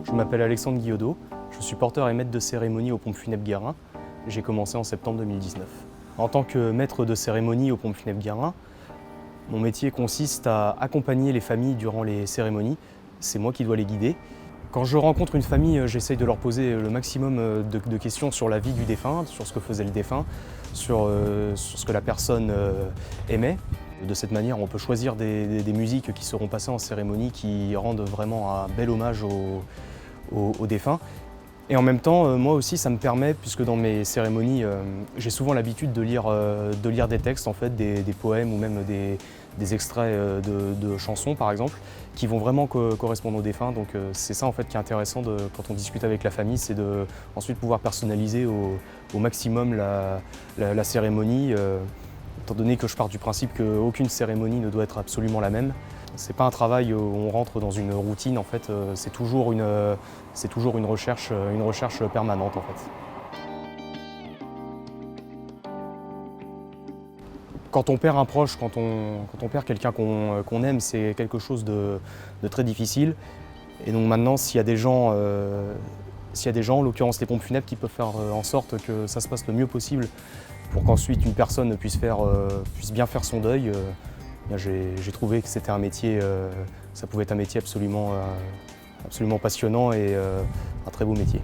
Je m'appelle Alexandre Guillaudot, je suis porteur et maître de cérémonie aux pompes funèbres Guérin. J'ai commencé en septembre 2019. En tant que maître de cérémonie aux pompes funèbres Guérin, mon métier consiste à accompagner les familles durant les cérémonies. C'est moi qui dois les guider. Quand je rencontre une famille, j'essaye de leur poser le maximum de questions sur la vie du défunt, sur ce que faisait le défunt, sur ce que la personne aimait. De cette manière, on peut choisir des musiques qui seront passées en cérémonie qui rendent vraiment un bel hommage au défunt. Et en même temps, moi aussi, ça me permet, puisque dans mes cérémonies, j'ai souvent l'habitude de lire des textes, en fait, des poèmes ou même des extraits de chansons, par exemple, qui vont vraiment correspondre au défunt. Donc c'est ça, en fait, qui est intéressant quand on discute avec la famille, c'est de ensuite pouvoir personnaliser au maximum la cérémonie, étant donné que je pars du principe qu'aucune cérémonie ne doit être absolument la même. C'est pas un travail où on rentre dans une routine, en fait, c'est toujours une recherche permanente, en fait. Quand on perd un proche, quand on perd quelqu'un qu'on aime, c'est quelque chose de très difficile. Et donc maintenant, s'il y a des gens, en l'occurrence les pompes funèbres, qui peuvent faire en sorte que ça se passe le mieux possible pour qu'ensuite une personne puisse bien faire son deuil, j'ai trouvé que c'était un métier, ça pouvait être un métier absolument passionnant et un très beau métier.